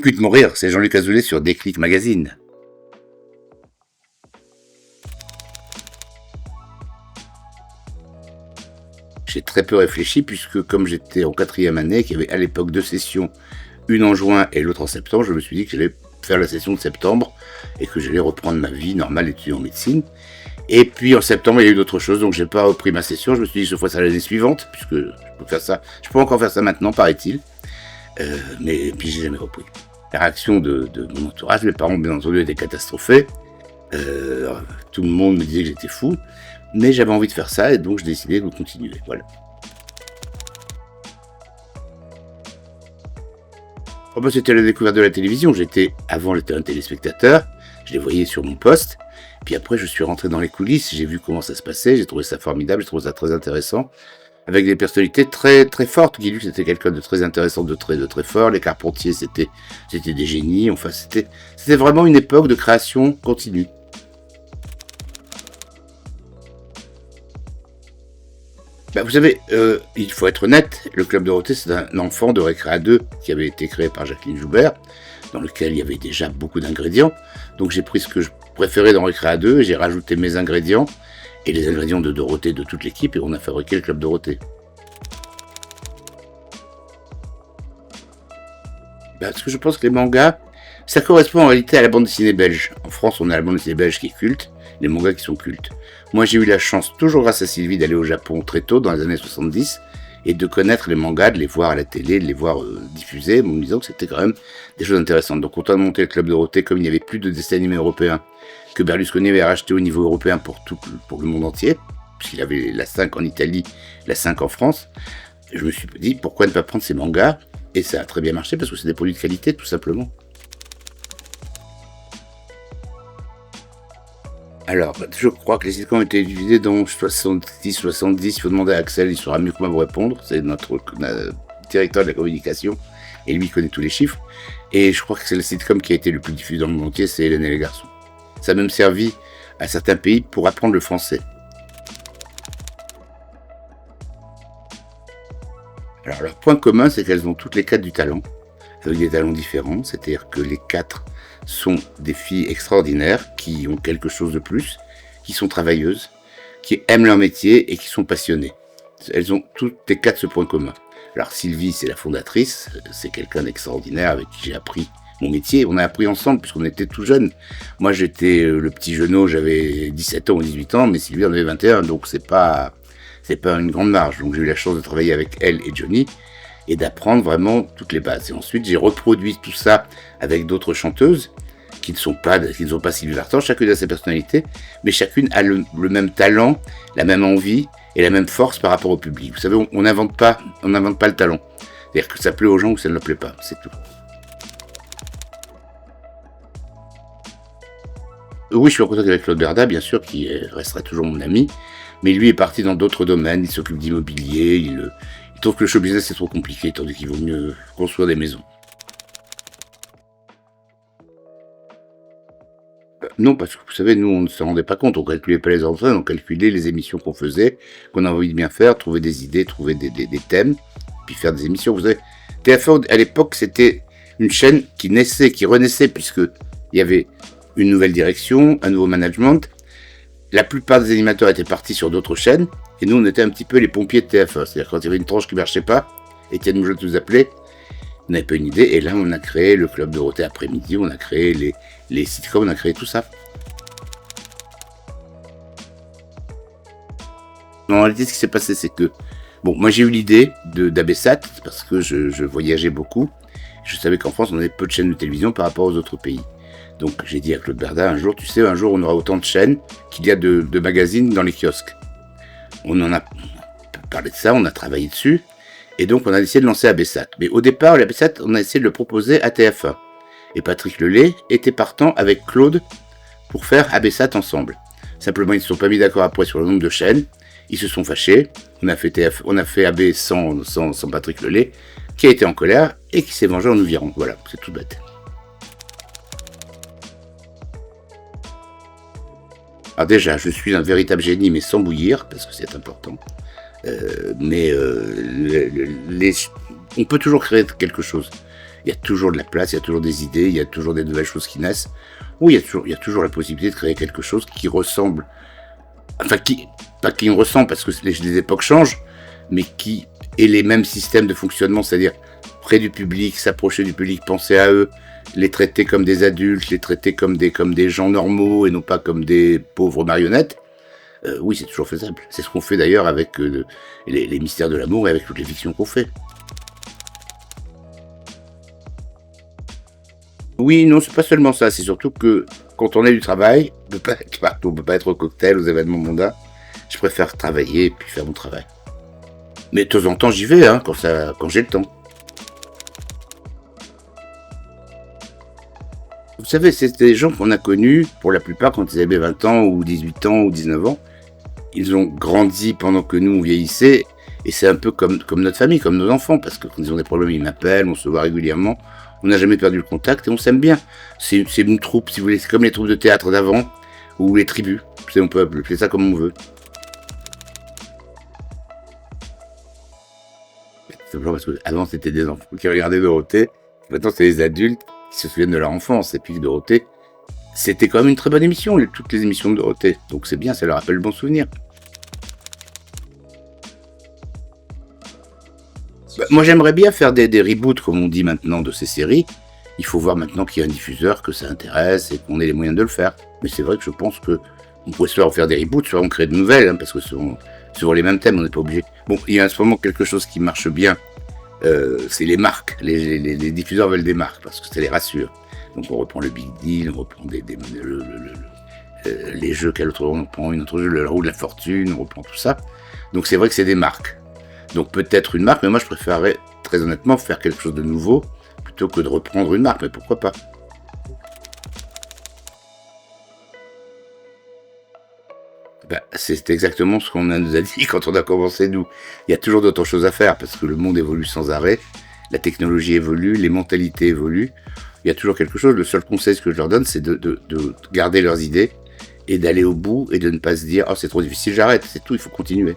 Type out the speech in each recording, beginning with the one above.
Écoute mourir, c'est Jean-Luc Azoulay sur Déclic Magazine. J'ai très peu réfléchi puisque comme j'étais en 4e année, qu'il y avait à l'époque 2 sessions, une en juin et l'autre en septembre, je me suis dit que j'allais faire la session de septembre et que j'allais reprendre ma vie normale étudiant en médecine. Et puis en septembre, il y a eu d'autres choses, donc j'ai pas repris ma session. Je me suis dit que je ferai ça l'année suivante, puisque je peux faire ça. Je peux encore faire ça maintenant, paraît-il. Mais puis j'ai jamais repris. La réaction de mon entourage, mes parents bien entendu étaient catastrophés. Tout le monde me disait que j'étais fou, mais j'avais envie de faire ça et donc je décidais de continuer. Voilà. Oh bah, c'était la découverte de la télévision. Avant j'étais un téléspectateur, je les voyais sur mon poste. Puis après, je suis rentré dans les coulisses, j'ai vu comment ça se passait, j'ai trouvé ça formidable, j'ai trouvé ça très intéressant, avec des personnalités très très fortes. Guy Lux c'était quelqu'un de très intéressant, de très fort. Les Carpentiers c'était des génies. Enfin, c'était vraiment une époque de création continue. Bah, vous savez, il faut être honnête, le Club Dorothée, c'est un enfant de Récréa 2 qui avait été créé par Jacqueline Joubert, dans lequel il y avait déjà beaucoup d'ingrédients. Donc j'ai pris ce que je préférais dans Récréa 2, j'ai rajouté mes ingrédients, et les ingrédients de Dorothée de toute l'équipe, et on a fabriqué le Club Dorothée. Parce que je pense que les mangas, ça correspond en réalité à la bande dessinée belge. En France, on a la bande dessinée belge qui est culte, les mangas qui sont cultes. Moi, j'ai eu la chance, toujours grâce à Sylvie, d'aller au Japon très tôt, dans les années 70, et de connaître les mangas, de les voir à la télé, de les voir diffusés, en me disant que c'était quand même des choses intéressantes. Donc, quand on a monté le Club Dorothée, comme il n'y avait plus de dessins animés européens, que Berlusconi avait racheté au niveau européen pour le monde entier, puisqu'il avait la 5 en Italie, la 5 en France, je me suis dit, pourquoi ne pas prendre ces mangas? Et ça a très bien marché, parce que c'est des produits de qualité, tout simplement. Alors, je crois que les sitcoms ont été divisés dans 70. Il faut demander à Axel, il saura mieux que moi vous répondre. C'est notre directeur de la communication, et lui connaît tous les chiffres. Et je crois que c'est le sitcom qui a été le plus diffusé dans le monde entier, c'est Hélène et les garçons. Ça a même servi à certains pays pour apprendre le français. Alors, leur point commun, c'est qu'elles ont toutes les 4 du talent, avec des talents différents, c'est-à-dire que les 4 sont des filles extraordinaires, qui ont quelque chose de plus, qui sont travailleuses, qui aiment leur métier et qui sont passionnées. Elles ont toutes les 4 ce point commun. Alors Sylvie, c'est la fondatrice, c'est quelqu'un d'extraordinaire avec qui j'ai appris mon métier. On a appris ensemble puisqu'on était tout jeunes. Moi, j'étais le petit jeunot, j'avais 17 ans ou 18 ans, mais Sylvie en avait 21, donc c'est pas une grande marge. Donc j'ai eu la chance de travailler avec elle et Johnny, et d'apprendre vraiment toutes les bases. Et ensuite, j'ai reproduit tout ça avec d'autres chanteuses qui ne sont pas Sylvie Vartan, chacune a sa personnalité, mais chacune a le même talent, la même envie et la même force par rapport au public. Vous savez, on n'invente pas le talent. C'est-à-dire que ça plaît aux gens ou ça ne leur plaît pas, c'est tout. Oui, je suis en contact avec Claude Berda, bien sûr, qui restera toujours mon ami, mais lui est parti dans d'autres domaines, il s'occupe d'immobilier, il trouve que le show business est trop compliqué, tandis qu'il vaut mieux construire des maisons. Non, parce que vous savez, nous, on ne se rendait pas compte, on calculait pas les entrées, on calculait les émissions qu'on faisait, qu'on avait envie de bien faire, trouver des idées, trouver des thèmes, puis faire des émissions. Vous savez, TF1, à l'époque, c'était une chaîne qui renaissait, puisque il y avait une nouvelle direction, un nouveau management. La plupart des animateurs étaient partis sur d'autres chaînes, et nous, on était un petit peu les pompiers de TF1. C'est-à-dire, quand il y avait une tranche qui marchait pas, Étienne Moujon nous appelait, on n'avait pas une idée, et là, on a créé le Club Dorothée après-midi, on a créé les sitcoms, on a créé tout ça. En réalité, ce qui s'est passé, c'est que, bon, moi j'ai eu l'idée d'Abessat, parce que je voyageais beaucoup, je savais qu'en France, on avait peu de chaînes de télévision par rapport aux autres pays. Donc j'ai dit à Claude Berda, un jour on aura autant de chaînes qu'il y a de magazines dans les kiosques. On en a parlé de ça, on a travaillé dessus, et donc on a essayé de lancer Abessat. Mais au départ, l'Abessat, on a essayé de le proposer à TF1. Et Patrick Lelay était partant avec Claude pour faire Abessat ensemble. Simplement, ils ne se sont pas mis d'accord après sur le nombre de chaînes, ils se sont fâchés, on a fait AB sans Patrick Lelay, qui a été en colère et qui s'est vengé en nous virant. Voilà, c'est tout bête. Alors déjà, je suis un véritable génie, mais sans bouillir, parce que c'est important. On peut toujours créer quelque chose. il y a toujours de la place, il y a toujours des idées, il y a toujours des nouvelles choses qui naissent. Oui, il y a toujours la possibilité de créer quelque chose qui ressemble, enfin, pas qui me ressemble parce que les époques changent, mais qui ait les mêmes systèmes de fonctionnement, c'est-à-dire près du public, s'approcher du public, penser à eux, les traiter comme des adultes, les traiter comme des gens normaux et non pas comme des pauvres marionnettes. Oui, c'est toujours faisable. C'est ce qu'on fait d'ailleurs avec les mystères de l'amour et avec toutes les fictions qu'on fait. Oui, non, c'est pas seulement ça, c'est surtout que quand on a du travail, on peut pas être partout, on peut pas être au cocktail, aux événements mondains. Je préfère travailler et puis faire mon travail. Mais de temps en temps, j'y vais, hein, quand j'ai le temps. Vous savez, c'est des gens qu'on a connus, pour la plupart, quand ils avaient 20 ans, ou 18 ans, ou 19 ans. Ils ont grandi pendant que nous, on vieillissait. Et c'est un peu comme notre famille, comme nos enfants, parce que quand ils ont des problèmes, ils m'appellent, on se voit régulièrement. On n'a jamais perdu le contact et on s'aime bien. C'est une troupe, si vous voulez, c'est comme les troupes de théâtre d'avant, ou les tribus. On peut appeler ça comme on veut. Simplement parce que avant c'était des enfants qui regardaient Dorothée, maintenant c'est les adultes qui se souviennent de leur enfance. Et puis Dorothée, c'était quand même une très bonne émission, toutes les émissions de Dorothée. Donc c'est bien, ça leur rappelle de bons souvenirs. Bah, moi j'aimerais bien faire des reboots, comme on dit maintenant, de ces séries. Il faut voir maintenant qu'il y a un diffuseur, que ça intéresse et qu'on ait les moyens de le faire. Mais c'est vrai que je pense que on pourrait soit en faire des reboots, soit en créer de nouvelles, hein, parce que sur les mêmes thèmes, on n'est pas obligé. Bon, il y a en ce moment quelque chose qui marche bien, c'est les marques. Les diffuseurs veulent des marques, parce que ça les rassure. Donc on reprend le Big Deal, on reprend les jeux, on reprend une autre jeu, le roue de la fortune, on reprend tout ça. Donc c'est vrai que c'est des marques. Donc peut-être une marque, mais moi je préférerais très honnêtement faire quelque chose de nouveau, plutôt que de reprendre une marque, mais pourquoi pas. Bah, c'est exactement ce qu'on nous a dit quand on a commencé, nous. Il y a toujours d'autres choses à faire, parce que le monde évolue sans arrêt, la technologie évolue, les mentalités évoluent. Il y a toujours quelque chose. Le seul conseil que je leur donne, c'est de garder leurs idées et d'aller au bout et de ne pas se dire « Oh, c'est trop difficile, j'arrête ». C'est tout, il faut continuer.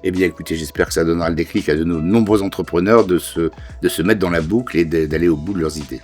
Eh bien, écoutez, j'espère que ça donnera le déclic à de nos nombreux entrepreneurs de se mettre dans la boucle et d'aller au bout de leurs idées.